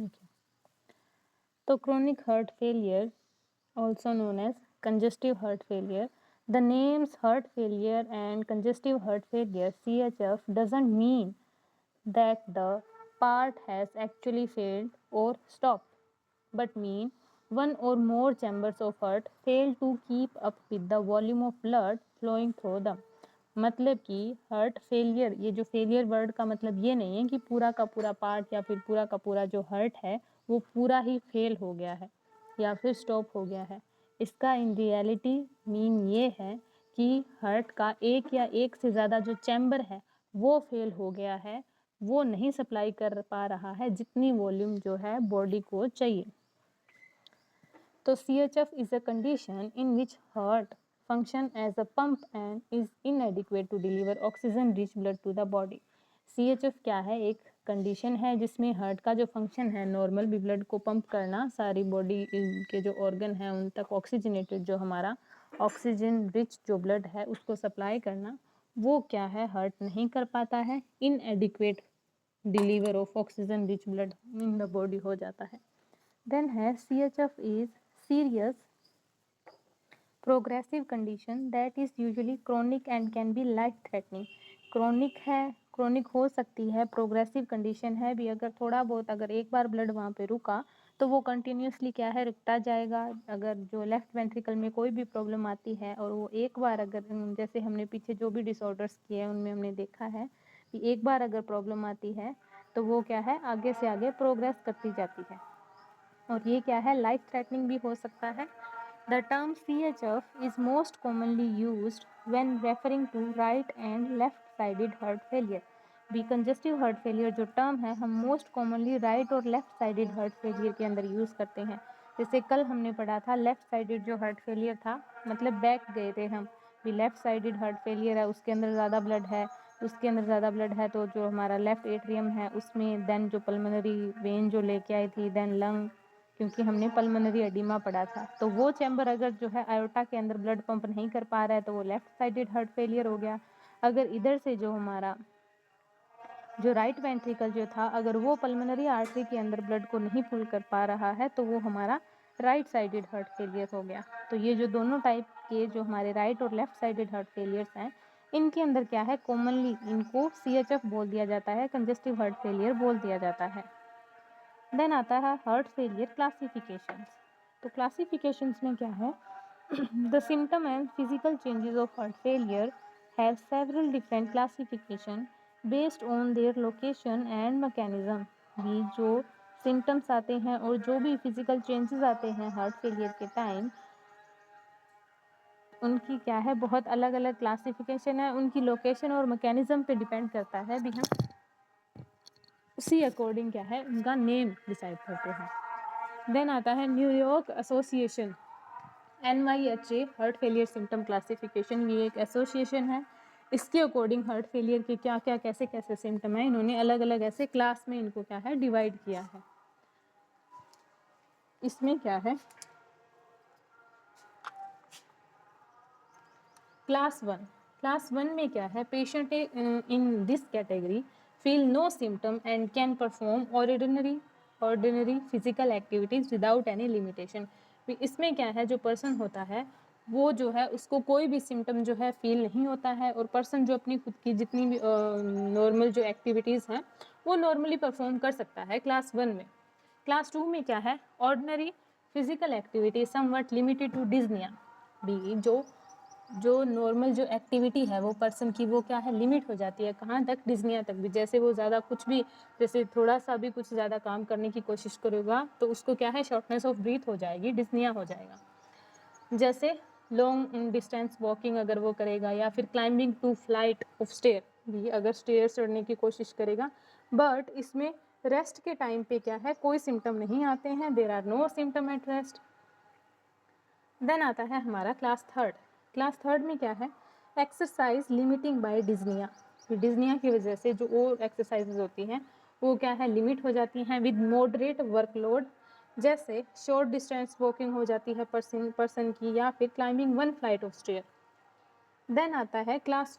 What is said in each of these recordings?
Okay. तो chronic heart failure, also known as congestive heart failure. The names heart failure and congestive heart failure (CHF) doesn't mean that the part has actually failed or stopped, but mean one or more chambers of heart fail to keep up with the volume of blood flowing through them. मतलब कि heart failure, ये जो failure word का मतलब ये नहीं है कि पूरा का पूरा पार्ट या फिर पूरा का पूरा जो हार्ट है वो पूरा ही फेल हो गया है या फिर स्टॉप हो गया है। इसका इन रियलिटी मीन ये है कि हार्ट का एक या एक से ज़्यादा जो चैम्बर है वो फेल हो गया है, वो नहीं सप्लाई कर पा रहा है जितनी वॉल्यूम जो है बॉडी को चाहिए। तो CHF is a condition in which heart function as a pump and is inadequate to deliver oxygen rich blood to the body. CHF क्या है? एक कंडीशन है जिसमें हार्ट का जो फंक्शन है नॉर्मल भी ब्लड को पंप करना, सारी बॉडी के जो ऑर्गन है उन तक ऑक्सीजनेटेड जो हमारा ऑक्सीजन रिच जो ब्लड है उसको सप्लाई करना, वो क्या है हार्ट नहीं कर पाता है, इनएडिक्वेट deliver of oxygen rich blood in the body हो जाता है। देन है CHF is serious progressive condition that is usually chronic and can be life threatening. chronic है, chronic हो सकती है, progressive condition है भी, अगर थोड़ा बहुत अगर एक बार ब्लड वहाँ पे रुका तो वो कंटिन्यूसली क्या है रुकता जाएगा। अगर जो लेफ्ट वेंट्रिकल में कोई भी प्रॉब्लम आती है और वो एक बार अगर, जैसे हमने पीछे जो भी डिसऑर्डर्स किए हैं उनमें हमने देखा है कि एक बार अगर प्रॉब्लम आती है तो वो क्या है आगे से आगे प्रोग्रेस करती जाती है और ये क्या है लाइफ थ्रेटनिंग भी हो सकता है। The term CHF is most commonly used when referring to right and left-sided heart failure. भी congestive heart failure जो टर्म है हम मोस्ट कॉमनली राइट और लेफ्ट साइडेड हार्ट फेलियर के अंदर यूज़ करते हैं। जैसे कल हमने पढ़ा था लेफ्ट साइडेड जो हार्ट फेलियर था, मतलब बैक गए थे हम, भी लेफ्ट साइडेड हार्ट फेलियर है उसके अंदर ज़्यादा ब्लड है, उसके अंदर ज़्यादा ब्लड है तो जो हमारा लेफ्ट एट्रियम है उसमें, देन जो पल्मोनरी वेन जो लेके आई थी, देन लंग, क्योंकि हमने पल्मोनरी एडिमा पढ़ा था, तो वो चैम्बर अगर जो है आयोटा के अंदर ब्लड पंप नहीं कर पा रहा है तो वो लेफ्ट साइडेड हार्ट फेलियर हो गया। अगर इधर से जो हमारा जो राइट वेंट्रिकल जो था अगर वो पल्मोनरी आर्टरी के अंदर ब्लड को नहीं पुल कर पा रहा है तो वो हमारा राइट साइडेड हार्ट फेलियर हो गया। तो ये जो दोनों टाइप के जो हमारे राइट और लेफ्ट साइडेड हार्ट फेलियर्स हैं इनके अंदर क्या है कॉमनली इनको CHF बोल दिया जाता है, कंजेस्टिव हार्ट फेलियर बोल दिया जाता है। देन आता है हार्ट फेलियर क्लासिफिकेशंस। तो क्लासिफिकेशंस में क्या है the symptom and physical changes of heart failure have several different classification based on their location and mechanism. भी जो सिम्टम्स आते हैं और जो भी फिजिकल चेंजेस आते हैं हार्ट फेलियर के टाइम उनकी क्या है बहुत अलग अलग क्लासिफिकेशन है, उनकी लोकेशन और मैकेनिज्म पे डिपेंड करता है भी, हम उसी अकॉर्डिंग क्या है उनका नेम डिसाइड करते हैं। देन आता है New York association NYHA heart failure symptom classification, ये एक एसोसिएशन है, इसके अकॉर्डिंग हार्ट फेलियर के क्या क्या कैसे कैसे सिम्टम है इन्होंने अलग अलग ऐसे क्लास में इनको क्या है डिवाइड किया है। इसमें क्या है क्लास वन में क्या है patient in this category feel no symptom and can perform ordinary physical activities without any limitation. इसमें क्या है जो पर्सन होता है वो जो है उसको कोई भी सिम्टम जो है फील नहीं होता है और पर्सन जो अपनी खुद की जितनी भी नॉर्मल जो एक्टिविटीज़ हैं वो नॉर्मली परफॉर्म कर सकता है क्लास वन में। क्लास टू में क्या है ordinary physical activity somewhat limited to dyspnoea. भी जो नॉर्मल जो एक्टिविटी है वो पर्सन की वो क्या है लिमिट हो जाती है, कहाँ तक डिज्निया तक भी, जैसे वो ज़्यादा कुछ भी जैसे थोड़ा सा भी कुछ ज़्यादा काम करने की कोशिश करेगा तो उसको क्या है शॉर्टनेस ऑफ ब्रीथ हो जाएगी, डिज्निया हो जाएगा। जैसे लॉन्ग डिस्टेंस वॉकिंग अगर वो करेगा या फिर climbing to flight of stair भी अगर स्टेयर चढ़ने की कोशिश करेगा, बट इसमें रेस्ट के टाइम पे क्या है कोई सिम्टम नहीं आते हैं, there are no symptom at rest. Then आता है हमारा क्लास थर्ड में क्या है exercise limiting by dyspnoea. Dyspnoea की वजह से जो और एक्सरसाइजेज होती हैं वो क्या है लिमिट हो जाती हैं विद मॉडरेट वर्कलोड, जैसे शॉर्ट डिस्टेंस वॉकिंग हो जाती है पर्सन की या फिर climbing one flight of stair. Then आता है क्लास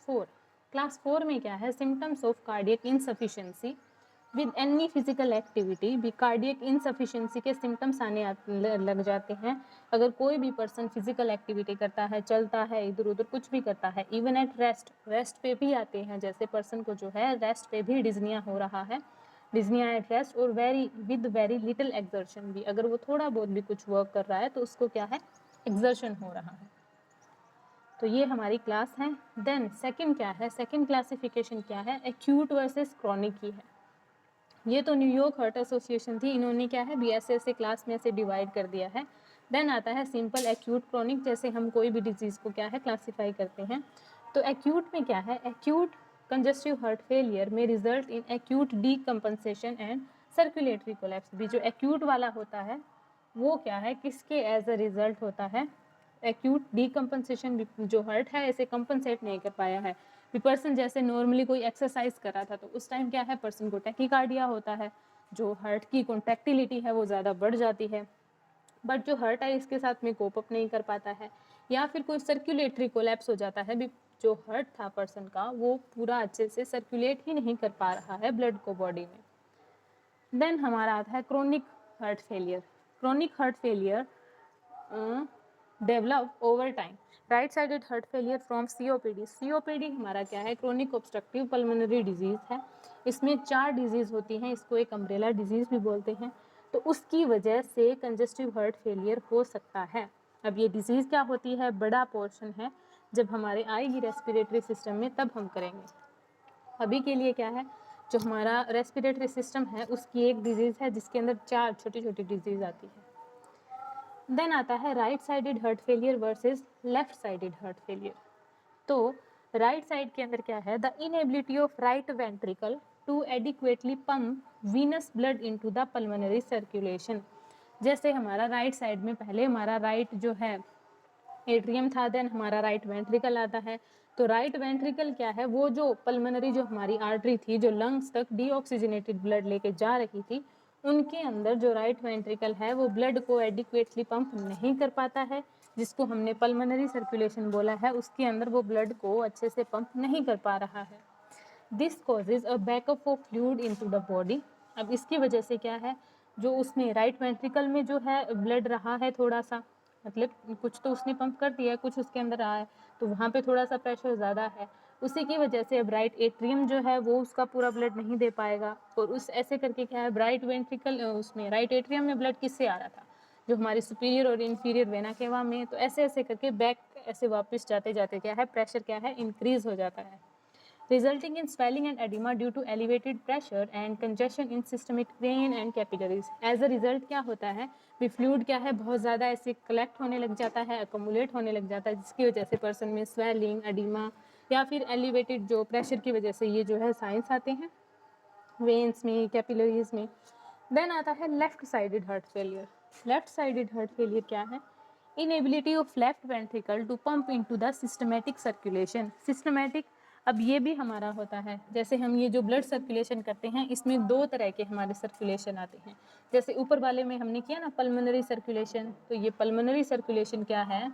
फोर में क्या है symptoms of cardiac insufficiency with any physical activity भी कार्डियक इनसफिशिएंसी के सिम्टम्स आने लग जाते हैं। अगर कोई भी पर्सन फिजिकल एक्टिविटी करता है, चलता है, इधर उधर कुछ भी करता है, इवन एट रेस्ट पे भी आते हैं, जैसे पर्सन को जो है रेस्ट पे भी डिजनिया हो रहा है, डिजनिया एट रेस्ट, और वेरी लिटिल एक्सर्शन भी, अगर वो थोड़ा बहुत भी कुछ वर्क कर रहा है तो उसको क्या है, एक्सर्शन हो रहा है। तो ये हमारी क्लास है। देन सेकंड क्या है, सेकंड क्लासिफिकेशन क्या है, एक्यूट वर्सेस क्रॉनिक की है। ये तो न्यूयॉर्क हार्ट एसोसिएशन थी, इन्होंने क्या है ऐसे क्लास में से डिवाइड कर दिया है। देन आता है सिंपल, एक्यूट, क्रॉनिक, जैसे हम कोई भी डिजीज़ को क्या है क्लासीफाई करते हैं। तो एक्यूट में क्या है, एक्यूट कंजेस्टिव हार्ट फेलियर में result in acute decompensation and circulatory collapse. भी जो एक्यूट वाला होता है वो क्या है, किसके एज अ रिजल्ट होता है, एक्यूट डीकम्पनसेशन, जो हार्ट है इसे कंपनसेट नहीं कर पाया है। पर्सन जैसे नॉर्मली कोई एक्सरसाइज कर रहा था तो उस टाइम क्या है, पर्सन को टैकीकार्डिया होता है, जो हार्ट की कॉन्ट्रैक्टिलिटी है वो ज़्यादा बढ़ जाती है, बट जो हार्ट है इसके साथ में कोप अप नहीं कर पाता है, या फिर कोई सर्कुलेटरी कोलैप्स हो जाता है, जो हार्ट था पर्सन का वो पूरा अच्छे से सर्कुलेट ही नहीं कर पा रहा है ब्लड को बॉडी में। देन हमारा आता है chronic heart failure. Chronic heart failure develop over time, right sided heart failure from COPD. COPD हमारा क्या है, क्रोनिक ऑब्स्ट्रक्टिव पल्मोनरी डिजीज है। इसमें 4 डिजीज होती हैं, इसको एक अम्ब्रेला डिजीज भी बोलते हैं। तो उसकी वजह से कंजेस्टिव हार्ट फेलियर हो सकता है। अब ये डिजीज क्या होती है, बड़ा पोर्शन है, जब हमारे आएगी रेस्पिरेटरी सिस्टम में तब हम करेंगे। अभी के लिए क्या है, जो हमारा रेस्पिरेटरी सिस्टम है उसकी एक डिजीज है जिसके अंदर 4 छोटी छोटी डिजीज आती है। देन आता है right sided heart failure versus left sided heart failure. तो राइट साइड के अंदर क्या है, the inability of right ventricle to adequately pump venous blood into the pulmonary circulation. जैसे हमारा राइट साइड में पहले हमारा राइट जो है एट्रियम था, देन हमारा राइट वेंट्रिकल आता है। तो राइट वेंट्रिकल क्या है, वो जो पल्मोनरी जो हमारी आर्टरी थी जो लंग्स तक डीऑक्सीजनेटेड ब्लड लेके जा रही थी, उनके अंदर जो राइट वेंट्रिकल है वो ब्लड को एडिक्वेटली पंप नहीं कर पाता है, जिसको हमने पल्मोनरी सर्कुलेशन बोला है, उसके अंदर वो ब्लड को अच्छे से पंप नहीं कर पा रहा है। This causes a backup of fluid into the body. अब इसकी वजह से क्या है, जो उसमें राइट वेंट्रिकल में जो है ब्लड रहा है थोड़ा सा, मतलब कुछ तो उसने पंप कर दिया है, कुछ उसके अंदर रहा है, तो वहाँ पे थोड़ा सा प्रेशर ज़्यादा है, उसी की वजह से अब राइट एट्रियम जो है वो उसका पूरा ब्लड नहीं दे पाएगा। और उस ऐसे करके क्या है, राइट वेंट्रिकल उसमें राइट एट्रियम में ब्लड किससे आ रहा था, जो हमारी सुपीरियर और इन्फीरियर वेना केवा में, तो ऐसे ऐसे करके बैक ऐसे वापस जाते जाते क्या है, प्रेशर क्या है, इंक्रीज हो जाता है, resulting in swelling and edema due to elevated pressure and congestion in systemic vein and capillaries. As a result क्या होता है, भी फ्लूइड क्या है बहुत ज़्यादा ऐसे कलेक्ट होने लग जाता है, अकोमुलेट होने लग जाता है, जिसकी वजह से पर्सन में स्वेलिंग, एडिमा या फिर एलिवेटेड जो प्रेशर की वजह से ये जो है साइंस आते हैं वेन्स में, कैपिलरीज में। देन आता है left sided heart failure. Left sided heart failure क्या है, inability of left ventricle to pump into the systematic circulation. Systematic, अब ये भी हमारा होता है, जैसे हम ये जो ब्लड सर्कुलेशन करते हैं इसमें 2 तरह के हमारे सर्कुलेशन आते हैं। जैसे ऊपर वाले में हमने किया ना पल्मोनरी सर्कुलेशन, तो ये पल्मोनरी सर्कुलेशन क्या है,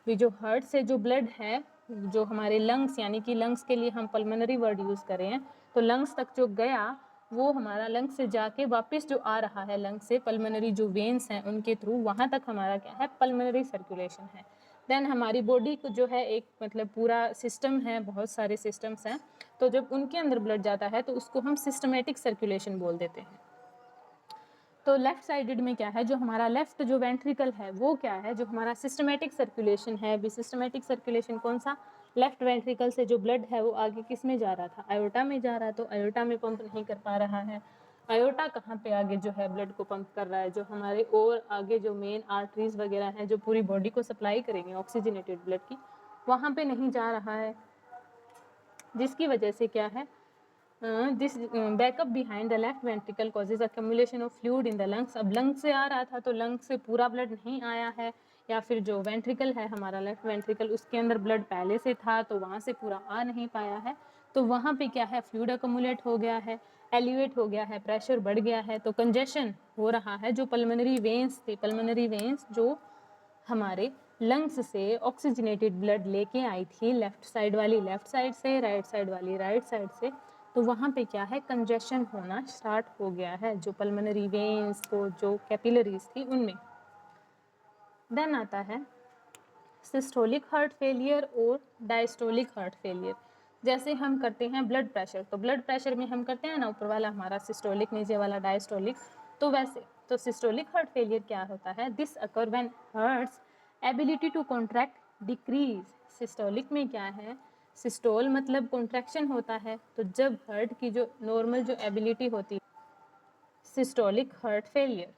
ये जो हार्ट से जो ब्लड है जो हमारे लंग्स, यानी कि लंग्स के लिए हम पल्मोनरी वर्ड यूज़ करें, तो लंग्स तक जो गया वो हमारा लंग्स से जाके वापस जो आ रहा है लंग्स से, पल्मोनरी जो वेन्स हैं उनके थ्रू, वहाँ तक हमारा क्या है, पल्मोनरी सर्कुलेशन है। देन हमारी बॉडी को जो है एक मतलब पूरा सिस्टम है, बहुत सारे सिस्टम्स हैं, तो जब उनके अंदर ब्लड जाता है तो उसको हम सिस्टमेटिक सर्कुलेशन बोल देते हैं। तो लेफ्ट साइडेड में क्या है, जो हमारा लेफ्ट जो वेंट्रिकल है वो क्या है, जो हमारा सिस्टमेटिक सर्कुलेशन है। भी सिस्टमेटिक सर्कुलेशन कौन सा, लेफ्ट वेंट्रिकल से जो ब्लड है वो आगे किस में जा रहा था, आयोटा में जा रहा, तो आयोटा में पंप नहीं कर पा रहा है। आयोटा कहाँ पे आगे जो है ब्लड को पंप कर रहा है, जो हमारे और आगे जो मेन आर्टरीज वगैरह हैं जो पूरी बॉडी को सप्लाई करेंगे ऑक्सीजनेटेड ब्लड की, वहाँ पे नहीं जा रहा है, जिसकी वजह से क्या है, this backup behind the left ventricle causes accumulation of fluid in the lungs. अब लंग्स से आ रहा था तो लंग्स से पूरा ब्लड नहीं आया है, या फिर जो वेंट्रिकल है हमारा लेफ्ट वेंट्रिकल उसके अंदर ब्लड पहले से था तो वहाँ से पूरा आ नहीं पाया है, तो वहाँ पे क्या है, फ्लूइड अक्यूमुलेट हो गया है, एलिवेट हो गया है, प्रेशर बढ़ गया है, तो कंजेशन हो रहा है। जो पल्मोनरी वेन्स थी, पल्मोनरी वेन्स जो हमारे लंग्स से ऑक्सीजनेटेड ब्लड लेके आई थी, लेफ्ट साइड वाली लेफ्ट साइड से, राइट साइड वाली राइट साइड से, तो वहाँ पे क्या है, कंजेशन होना स्टार्ट हो गया है, जो पल्मोनरी वेन्स को, जो कैपिलरीज थी उनमें। देन आता है सिस्टोलिक हार्ट फेलियर और डायस्टोलिक हार्ट फेलियर। जैसे हम करते हैं ब्लड प्रेशर, तो ब्लड प्रेशर में हम करते हैं ना, ऊपर वाला हमारा सिस्टोलिक, नीचे वाला डायस्टोलिक। तो वैसे तो सिस्टोलिक हार्ट फेलियर क्या होता है, this occur when heart's ability to contract decrease. Systolic में क्या है, सिस्टोल मतलब कॉन्ट्रैक्शन होता है, तो जब हार्ट की जो नॉर्मल जो एबिलिटी होती है, systolic heart failure.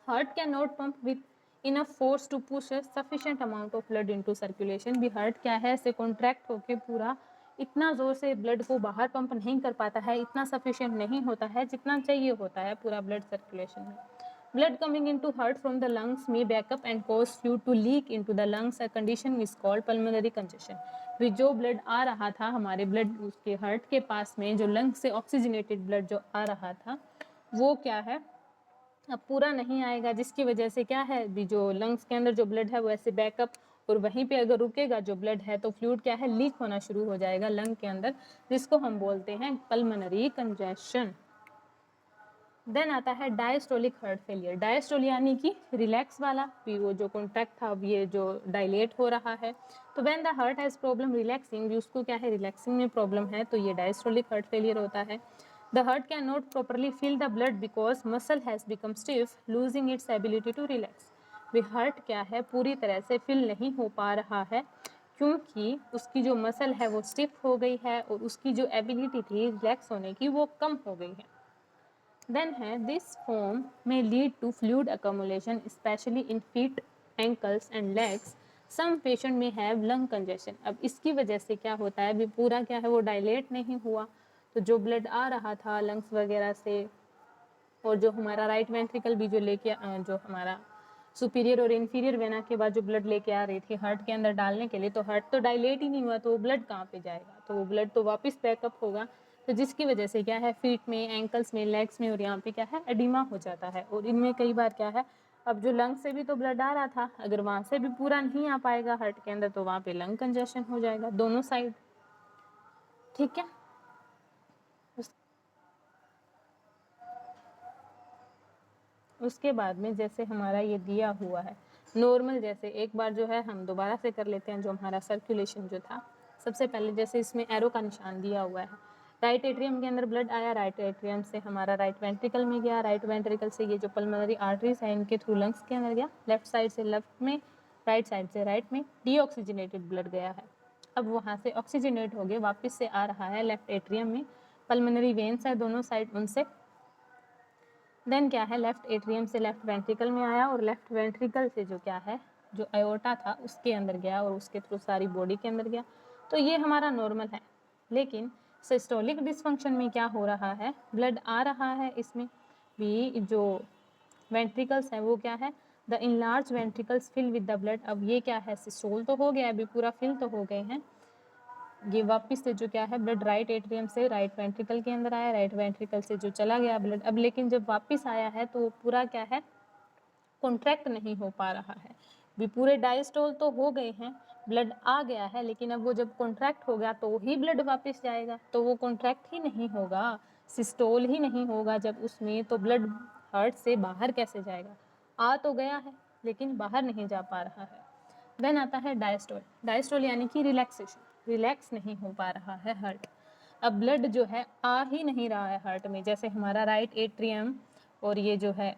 Heart cannot pump with enough force to push a sufficient amount of blood into circulation। भी हार्ट क्या है, ऐसे कॉन्ट्रैक्ट होके पूरा इतना ज़ोर से ब्लड को बाहर पंप नहीं कर पाता है, इतना सफिशिएंट नहीं होता है जितना चाहिए होता है पूरा ब्लड सर्कुलेशन में। Blood coming into heart from the lungs में back up and cause fluid to leak into the lungs, a condition is called pulmonary congestion. भी जो ब्लड आ रहा था हमारे ब्लड उसके हार्ट के पास में, जो लंग्स से ऑक्सीजनेटेड ब्लड जो आ रहा था, वो क्या है, अब पूरा नहीं आएगा, जिसकी वजह से क्या है, भी जो लंग्स के अंदर जो ब्लड है वो ऐसे बैकअप, और वहीं पे अगर रुकेगा जो ब्लड है तो फ्लूइड क्या है, लीक होना शुरू हो जाएगा लंग के अंदर, जिसको हम बोलते हैं पल्मोनरी कंजेशन। देन आता है डायस्टोलिक हार्ट फेलियर। डायस्टोल यानी कि रिलैक्स वाला, भी वो जो कॉन्ट्रैक्ट था अब ये जो डायलेट हो रहा है। तो when the heart has problem relaxing, भी उसको क्या है, रिलैक्सिंग में प्रॉब्लम है, तो ये डायस्टोलिक हार्ट फेलियर होता है। The heart cannot properly fill the blood because muscle has become stiff, losing its ability to relax। भी हार्ट क्या है, पूरी तरह से फिल नहीं हो पा रहा है, क्योंकि उसकी जो मसल है वो स्टिफ हो गई है, और उसकी जो एबिलिटी थी रिलैक्स होने की वो कम हो गई है। देन है दिस फॉर्म में lead to fluid accumulation specially in feet, ankles and legs. Some patient में हैव लंग कंजेशन। अब इसकी वजह से क्या होता है, भी पूरा क्या है वो डायलेट नहीं हुआ, तो जो ब्लड आ रहा था लंग्स वगैरह से, और जो हमारा राइट वेंट्रिकल भी जो लेके जो हमारा सुपीरियर और इन्फीरियर वेना के बाद जो ब्लड लेके आ रही थी हार्ट के अंदर डालने के लिए, तो हार्ट तो डायलेट ही नहीं हुआ, तो वो ब्लड कहाँ पे जाएगा, तो वो ब्लड तो वापस बैकअप होगा, तो जिसकी वजह से क्या है, फीट में, एंकल्स में, लेग्स में, और यहाँ पे क्या है, एडिमा हो जाता है। और इनमें कई बार क्या है, अब जो लंग से भी तो ब्लड आ रहा था, अगर वहाँ से भी पूरा नहीं आ पाएगा हार्ट के अंदर, तो वहाँ पे लंग कंजेशन हो जाएगा दोनों साइड। ठीक है, उसके बाद में जैसे हमारा ये दिया हुआ है नॉर्मल, जैसे एक बार जो है हम दोबारा से कर लेते हैं जो हमारा सर्कुलेशन जो था। सबसे पहले जैसे इसमें एरो का निशान दिया हुआ है, राइट एट्रियम के अंदर ब्लड आया, राइट एट्रियम से हमारा राइट वेंट्रिकल में गया, राइट वेंट्रिकल से ये जो पल्मोनरी आर्टरीज है इनके थ्रू लंग्स के अंदर गया, लेफ्ट साइड से लेफ्ट में, राइट साइड से राइट में, डीऑक्सीजनेटेड ब्लड गया है। अब वहाँ से ऑक्सीजनेट हो गए वापस से आ रहा है लेफ्ट एट्रियम में, पल्मोनरी वेन्स है दोनों साइड उनसे। देन क्या है, लेफ्ट एट्रियम से लेफ्ट वेंट्रिकल में आया, और लेफ्ट वेंट्रिकल से जो क्या है, जो अयोर्टा था उसके अंदर गया, और उसके थ्रू सारी बॉडी के अंदर गया। तो ये हमारा नॉर्मल है। लेकिन सिस्टोलिक डिसफंक्शन में क्या हो रहा है, ब्लड आ रहा है इसमें भी, जो वेंट्रिकल्स हैं वो क्या है, the enlarge ventricles fill with the blood. अब ये क्या है, सिस्टोल तो हो गया, अभी पूरा फिल तो हो गए हैं, ये वापस से जो क्या है, ब्लड राइट एट्रियम से राइट वेंट्रिकल के अंदर आया, राइट वेंट्रिकल से जो चला गया ब्लड, अब लेकिन जब वापस आया है तो पूरा क्या है, कॉन्ट्रैक्ट नहीं हो पा रहा है। भी पूरे डायस्टोल तो हो गए हैं, ब्लड आ गया है, लेकिन अब वो जब कॉन्ट्रैक्ट हो गया तो ही ब्लड वापस जाएगा, तो वो कॉन्ट्रैक्ट ही नहीं होगा, सिस्टोल ही नहीं होगा जब उसमें, तो ब्लड हार्ट से बाहर कैसे जाएगा, आ तो गया है लेकिन बाहर नहीं जा पा रहा है। देन आता है डायस्टोल। डायस्टोल यानी कि रिलैक्सेशन, रिलैक्स नहीं हो पा रहा है हार्ट। अब ब्लड जो है आ ही नहीं रहा है हार्ट में, जैसे हमारा राइट एट्रियम और ये जो है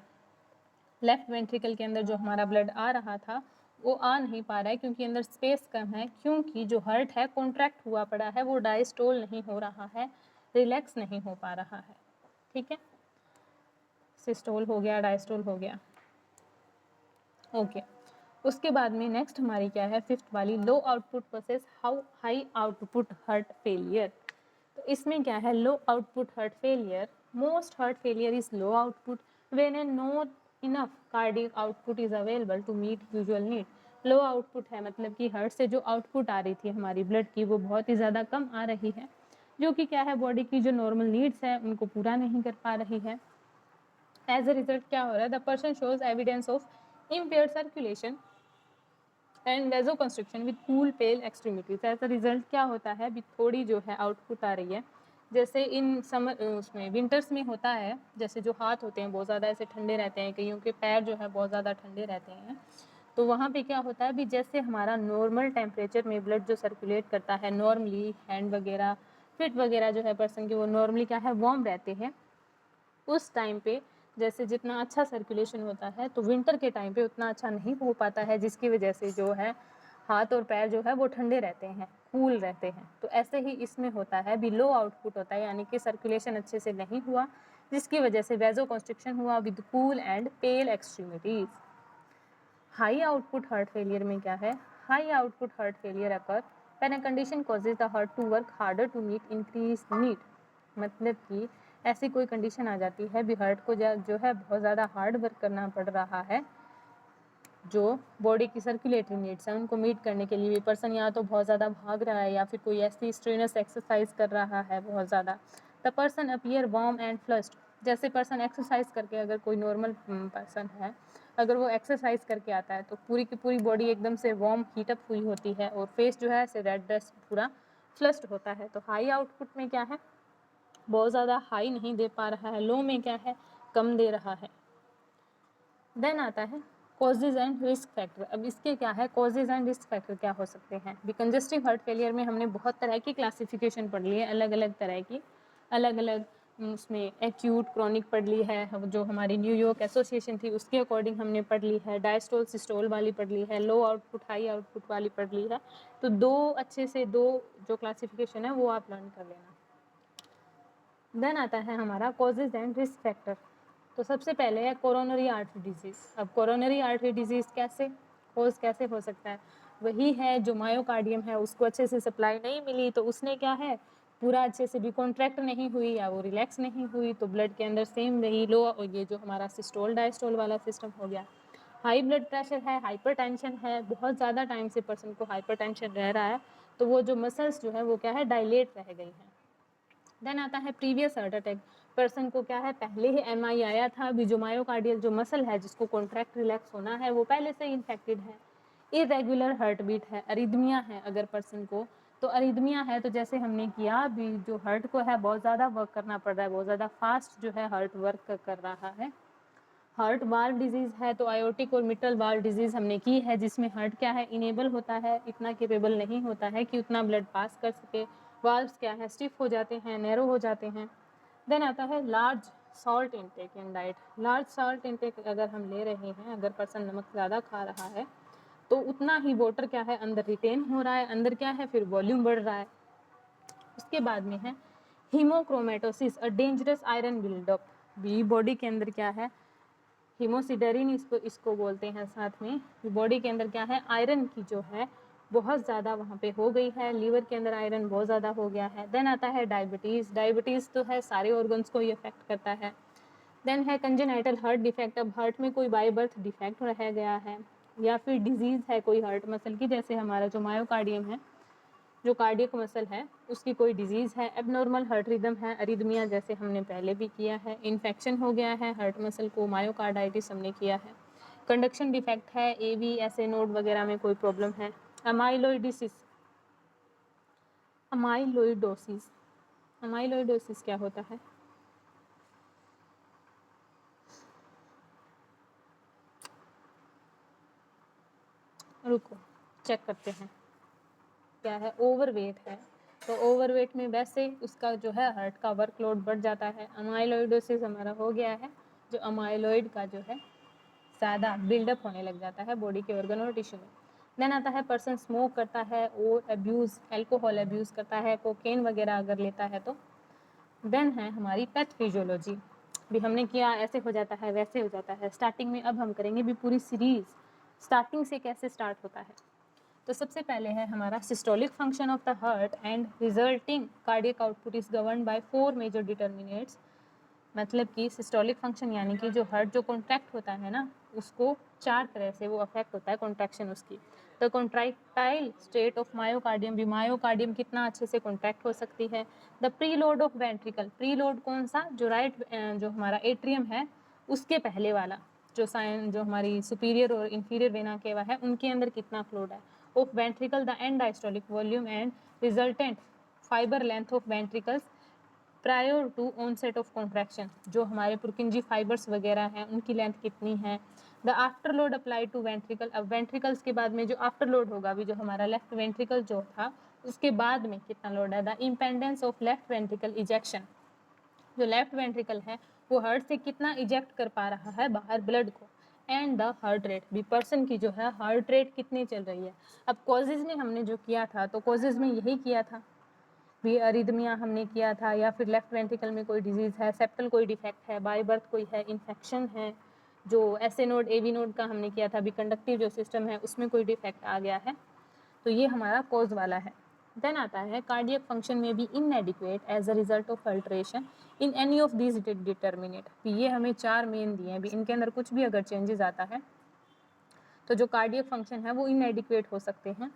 लेफ्ट वेंट्रिकल के अंदर जो हमारा ब्लड आ रहा था वो आ नहीं पा रहा है, क्योंकि अंदर स्पेस कम है, क्योंकि जो हार्ट है कॉन्ट्रैक्ट हुआ पड़ा है, वो डायस्टोल नहीं हो रहा है, रिलैक्स नहीं हो पा रहा है। ठीक है, सिस्टोल हो गया, डायस्टोल हो गया। ओके, उसके बाद में नेक्स्ट हमारी क्या है, फिफ्थ वाली, low output versus high output heart failure. तो इसमें क्या है, low output heart failure, most heart failure is low output when not enough cardiac output is available to meet usual need. Low output है मतलब कि heart से जो output आ रही थी हमारी ब्लड की वो बहुत ही ज़्यादा कम आ रही है, जो कि क्या है, बॉडी की जो नॉर्मल नीड्स है उनको पूरा नहीं कर पा रही है। एज अ रिजल्ट क्या हो रहा है, the person shows evidence of impaired circulation and vasoconstriction with cool pale extremities। ऐसा रिजल्ट क्या होता है, भी थोड़ी जो है आउटपुट आ रही है जैसे इन समर उसमें विंटर्स में होता है, जैसे जो हाथ होते हैं बहुत ज़्यादा ऐसे ठंडे रहते हैं, कईयों के पैर जो है बहुत ज़्यादा ठंडे रहते हैं, तो वहाँ पे क्या होता है भी जैसे हमारा नॉर्मल टेम्परेचर में ब्लड जो सर्कुलेट करता है नॉर्मली, हैंड वगैरह फिट वगैरह जो है पर्सन के वो नॉर्मली क्या है वार्म रहते हैं, उस टाइम पे जैसे जितना अच्छा सर्कुलेशन होता है तो विंटर के टाइम पे उतना अच्छा नहीं हो पाता है, जिसकी वजह से जो है हाथ और पैर जो है वो ठंडे रहते हैं, कूल रहते हैं। तो ऐसे ही इसमें होता है भी लो आउटपुट होता है, यानी कि सर्कुलेशन अच्छे से नहीं हुआ, जिसकी वजह से वेजो कॉन्स्ट्रिक्शन हुआ with cool and pale extremities. High output heart failure में क्या है, high output heart failure occur when a condition causes the heart to work harder to meet increase need, मतलब कि ऐसी कोई कंडीशन आ जाती है भी हार्ट को जो है बहुत ज़्यादा हार्ड वर्क करना पड़ रहा है, जो बॉडी की सर्कुलेटरी नीड्स हैं उनको मीट करने के लिए भी पर्सन या तो बहुत ज़्यादा भाग रहा है या फिर कोई ऐसी स्ट्रेनस एक्सरसाइज कर रहा है बहुत ज़्यादा। The person appear warm and flushed, जैसे पर्सन एक्सरसाइज करके, अगर कोई नॉर्मल पर्सन है अगर वो एक्सरसाइज करके आता है तो पूरी की पूरी बॉडी एकदम से वार्म हीटअप हुई होती है और फेस जो है ऐसे रेडनेस पूरा फ्लस्ड होता है। तो हाई आउटपुट में क्या है बहुत ज़्यादा हाई नहीं दे पा रहा है, लो में क्या है कम दे रहा है। देन आता है कॉजेज एंड रिस्क फैक्टर। अब इसके क्या है कॉजेज एंड रिस्क फैक्टर क्या हो सकते हैं। भी कंजस्टिव हार्ट फेलियर में हमने बहुत तरह की क्लासिफिकेशन पढ़ ली है, अलग अलग तरह की, अलग अलग उसमें एक्यूट क्रॉनिक पढ़ ली है, जो हमारी न्यूयॉर्क एसोसिएशन थी उसके अकॉर्डिंग हमने पढ़ ली है, डायस्टोल सिस्टोल वाली पढ़ ली है, लो आउटपुट हाई आउटपुट वाली पढ़ ली है। तो दो अच्छे से दो जो क्लासिफिकेशन है वो आप लर्न कर लेना। देन आता है हमारा कॉजेज एंड रिस्क फैक्टर। तो सबसे पहले है कोरोनरी आर्टरी डिजीज़। अब कोरोनरी आर्टरी डिजीज़ कैसे हो सकता है, वही है जो मायोकार्डियम है उसको अच्छे से सप्लाई नहीं मिली तो उसने क्या है पूरा अच्छे से भी कॉन्ट्रैक्ट नहीं हुई या वो रिलैक्स नहीं हुई तो ब्लड के अंदर सेम रही लो, ये जो हमारा सिस्टोल डायस्टोल वाला सिस्टम हो गया। हाई ब्लड प्रेशर है, हाइपरटेंशन है, बहुत ज़्यादा टाइम से पर्सन को हाइपरटेंशन रह रहा है तो वो जो मसल्स जो है वो क्या है डायलेट रह गई हैं। देन आता है प्रीवियस हार्ट अटैक। पर्सन को क्या है पहले ही एमआई आया था, अभी जो मायोकार्डियल जो मसल है जिसको कॉन्ट्रैक्ट रिलैक्स होना है वो पहले से इन्फेक्टेड है। इरेगुलर हार्ट बीट है, अरिदमिया है अगर पर्सन को, तो अरिदमिया है तो जैसे हमने किया अभी जो हार्ट को है बहुत ज़्यादा वर्क करना पड़ रहा है, बहुत ज़्यादा फास्ट जो है हार्ट वर्क कर रहा है। हार्ट वाल्व डिजीज़ है तो आयोटिक और मिट्रल वाल्व डिजीज़ हमने की है, जिसमें हार्ट क्या है इनेबल होता है, इतना केपेबल नहीं होता है कि उतना ब्लड पास कर सके, वाल्व्स क्या है स्टिफ हो जाते हैं, नैरो हो जाते हैं। देन आता है large salt intake in diet. Large salt intake अगर हम ले रहे हैं, अगर पर्सन नमक ज़्यादा खा रहा है तो उतना ही वाटर क्या है अंदर रिटेन हो रहा है, अंदर क्या है फिर वॉल्यूम बढ़ रहा है। उसके बाद में है haemochromatosis, a dangerous iron buildup. भी बॉडी के अंदर क्या है हीमोसिडेरिन इसको बोलते हैं, साथ में बॉडी के अंदर क्या है आयरन की जो है बहुत ज़्यादा वहाँ पे हो गई है, लीवर के अंदर आयरन बहुत ज़्यादा हो गया है। देन आता है डायबिटीज़। डायबिटीज़ तो है सारे ऑर्गन्स को ही अफेक्ट करता है। देन है कंजेनाइटल हार्ट डिफेक्ट। अब हार्ट में कोई बाय बर्थ डिफेक्ट रह गया है या फिर डिजीज़ है कोई हार्ट मसल की, जैसे हमारा जो मायोकार्डियम है जो कार्डियक मसल है उसकी कोई डिजीज़ है, एबनॉर्मल हार्ट रिदम है, अरिदमिया जैसे हमने पहले भी किया है, इन्फेक्शन हो गया है हार्ट मसल को, मायोकार्डाइटिस हमने किया है, कंडक्शन डिफेक्ट है, एवी ऐसे नोड वगैरह में कोई प्रॉब्लम है, अमाइलोइडिसिस, अमाइलोइडोसिस। अमाइलोइडोसिस क्या होता है, रुको चेक करते हैं। क्या है ओवरवेट है, तो ओवरवेट में वैसे उसका जो है हार्ट का वर्कलोड बढ़ जाता है। अमाइलोइडोसिस हमारा हो गया है जो अमाइलोइड का जो है ज़्यादा बिल्डअप होने लग जाता है बॉडी के ऑर्गन और टिश्यू में। देन आता है पर्सन स्मोक करता है और अब्यूज़ अल्कोहल अब्यूज़ करता है, कोकेन वगैरह अगर लेता है तो। देन है हमारी पैथोफिजियोलॉजी। भी हमने किया ऐसे हो जाता है वैसे हो जाता है स्टार्टिंग में, अब हम करेंगे भी पूरी सीरीज़ स्टार्टिंग से कैसे स्टार्ट होता है। तो सबसे पहले है हमारा systolic function of the heart and resulting cardiac output is govern by 4 major determinants. मतलब कि सिस्टोलिक फंक्शन यानी कि जो हार्ट जो कॉन्ट्रैक्ट होता है ना उसको 4 तरह से वो अफेक्ट होता है कॉन्ट्रैक्शन उसकी। The contractile state of myocardium, भी मायोकार्डियम कितना अच्छे से कॉन्ट्रैक्ट हो सकती है। The preload of ventricle, preload कौन सा जो राइट जो हमारा एट्रियम है उसके पहले वाला जो हमारी सुपीरियर और इंफीरियर वेना केवा है उनके अंदर कितना फ्लोड है। Of ventricle the end diastolic volume and resultant fibre length of ventricles prior to onset of contraction, जो हमारे पुरकिंजी फाइबर्स वगैरह हैं उनकी लेंथ कितनी है। The afterload apply to ventricle, अब वेंट्रिकल्स के बाद में जो आफ्टर लोड होगा, अभी जो हमारा लेफ्ट वेंट्रिकल जो था उसके बाद में कितना लोड है। The impedance of left ventricle ejection, जो लेफ्ट वेंट्रिकल है वो हार्ट से कितना इजेक्ट कर पा रहा है बाहर ब्लड को। एंड द हार्ट रेट, भी पर्सन की जो है हार्ट रेट कितनी चल रही है। अब कॉजेज में हमने जो किया था तो कॉजेज में यही किया था, भी अरिदमिया हमने किया था, या फिर लेफ्ट वेंट्रिकल में कोई डिजीज़ है, सेप्टल कोई डिफेक्ट है, बाय बर्थ कोई है, इन्फेक्शन है, जो एसए नोड एवी नोड का हमने किया था, भी कंडक्टिव जो सिस्टम है उसमें कोई डिफेक्ट आ गया है, तो ये हमारा कॉज वाला है। देन आता है कार्डियक फंक्शन में भी inadequate as a result of alteration in any of these determinant, ये हमें 4 मेन दिए हैं, भी इनके अंदर कुछ भी अगर चेंजेस आता है तो जो कार्डियक फंक्शन है वो इनएडिक्वेट हो सकते हैं।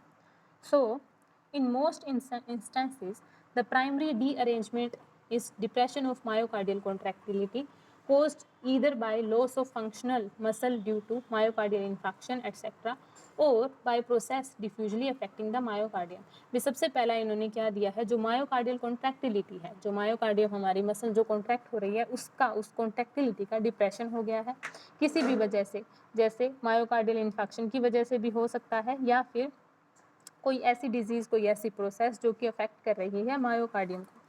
सो in most instances the primary dearrangement is depression of myocardial contractility caused either by loss of functional muscle due to myocardial infarction etc or by process diffusely affecting the myocardium। भी सबसे पहला इन्होंने क्या दिया है, जो मायोकार्डियल कॉन्ट्रैक्टिलिटी है, जो मायोकार्डियम हमारी मसल जो कॉन्ट्रैक्ट हो रही है उसका, उस कॉन्ट्रैक्टिलिटी का डिप्रेशन हो गया है किसी भी वजह से, जैसे मायोकार्डियल इन्फेक्शन की वजह से भी हो सकता है, या फिर कोई ऐसी डिजीज, कोई ऐसी प्रोसेस जो कि अफेक्ट कर रही है मायोकार्डियम को।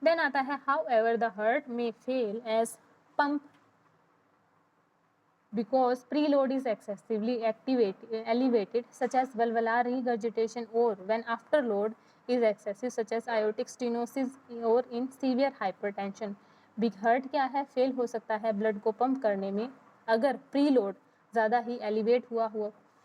देन आता है हाउ एवर द हार्ट में fail as pump because preload is excessively elevated such as valvular regurgitation, or when afterload is excessive such as aortic stenosis or in severe hypertension। Big heart क्या है, fail हो सकता है blood को pump करने में अगर प्रीलोड ज़्यादा ही एलिवेट हुआ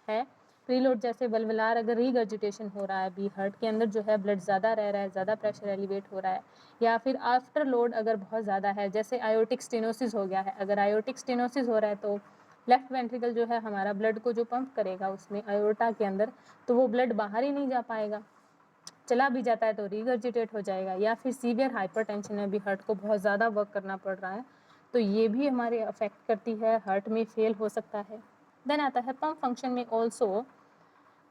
है। प्रीलोड जैसे वल्वुलार अगर रीगर्जिटेशन हो रहा है, बी हार्ट के अंदर जो है ब्लड ज़्यादा रह रहा है, ज़्यादा प्रेशर एलिवेट हो रहा है, या फिर आफ्टर लोड अगर बहुत ज़्यादा है, जैसे आयोटिक स्टेनोसिस हो गया है। अगर आयोटिक स्टेनोसिस हो रहा है तो लेफ्ट वेंट्रिकल जो है हमारा ब्लड को जो पंप करेगा उसमें आयोटा के अंदर, तो वो ब्लड बाहर ही नहीं जा पाएगा, चला भी जाता है तो रीगर्जिटेट हो जाएगा। या फिर सीवियर हाइपरटेंशन है, भी हार्ट को बहुत ज़्यादा वर्क करना पड़ रहा है, तो ये भी हमारे अफेक्ट करती है, हार्ट में फेल हो सकता है। देन आता है पंप फंक्शन में also